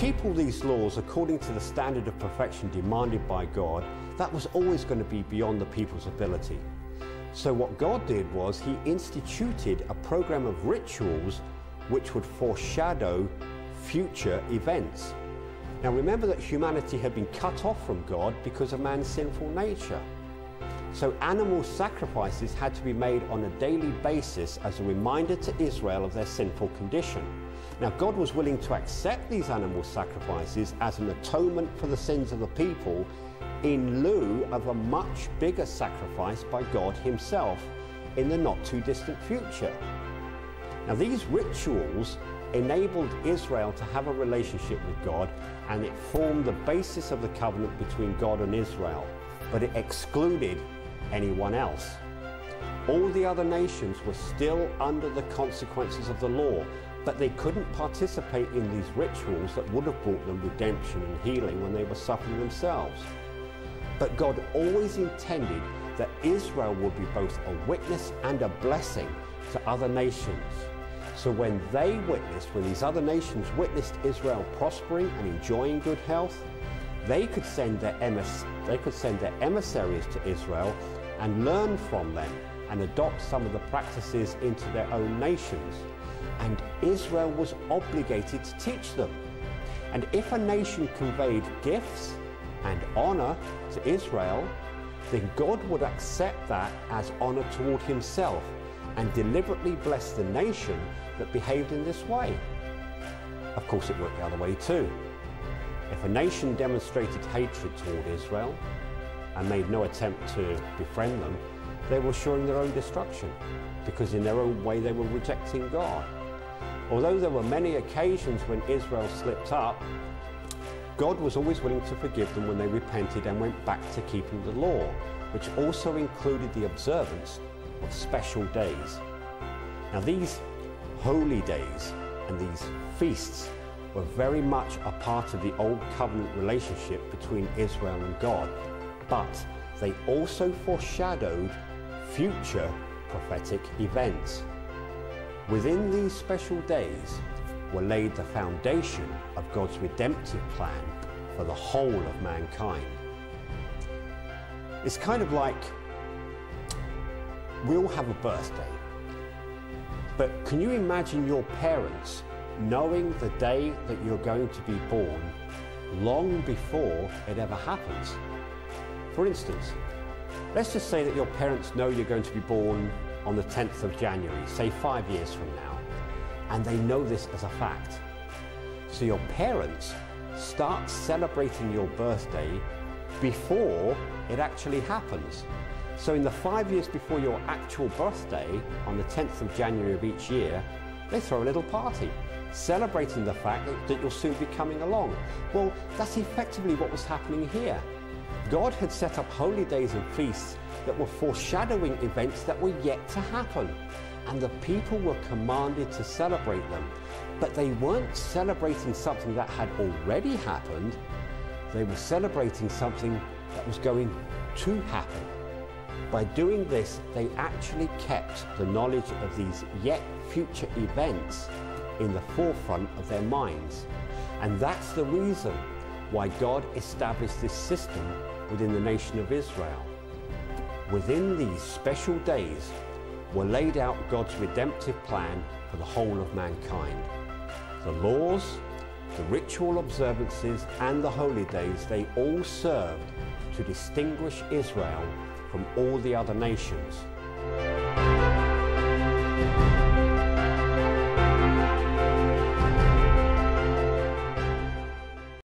keep all these laws according to the standard of perfection demanded by God, that was always going to be beyond the people's ability. So what God did was he instituted a program of rituals which would foreshadow future events. Now remember that humanity had been cut off from God because of man's sinful nature. So animal sacrifices had to be made on a daily basis as a reminder to Israel of their sinful condition. Now God was willing to accept these animal sacrifices as an atonement for the sins of the people in lieu of a much bigger sacrifice by God himself in the not too distant future. Now these rituals enabled Israel to have a relationship with God, and it formed the basis of the covenant between God and Israel, but it excluded anyone else. All the other nations were still under the consequences of the law, but they couldn't participate in these rituals that would have brought them redemption and healing when they were suffering themselves. But God always intended that Israel would be both a witness and a blessing to other nations. So when these other nations witnessed Israel prospering and enjoying good health, they could send their emissaries to Israel and learn from them and adopt some of the practices into their own nations. And Israel was obligated to teach them. And if a nation conveyed gifts and honor to Israel, then God would accept that as honor toward himself and deliberately bless the nation that behaved in this way. Of course, it worked the other way too. If a nation demonstrated hatred toward Israel and made no attempt to befriend them, they were assuring their own destruction, because in their own way they were rejecting God. Although there were many occasions when Israel slipped up, God was always willing to forgive them when they repented and went back to keeping the law, which also included the observance of special days. Now these holy days and these feasts were very much a part of the old covenant relationship between Israel and God, but they also foreshadowed future prophetic events. Within these special days were laid the foundation of God's redemptive plan for the whole of mankind. It's kind of like we all have a birthday, but can you imagine your parents knowing the day that you're going to be born long before it ever happens? For instance, let's just say that your parents know you're going to be born on the 10th of January, say 5 years from now, and they know this as a fact. So your parents start celebrating your birthday before it actually happens. So in the 5 years before your actual birthday, on the 10th of January of each year, they throw a little party, celebrating the fact that you'll soon be coming along. Well, that's effectively what was happening here. God had set up holy days and feasts that were foreshadowing events that were yet to happen, and the people were commanded to celebrate them. But they weren't celebrating something that had already happened, they were celebrating something that was going to happen. By doing this, they actually kept the knowledge of these yet future events in the forefront of their minds. And that's the reason why God established this system within the nation of Israel. Within these special days were laid out God's redemptive plan for the whole of mankind. The laws, the ritual observances, and the holy days, they all served to distinguish Israel from all the other nations.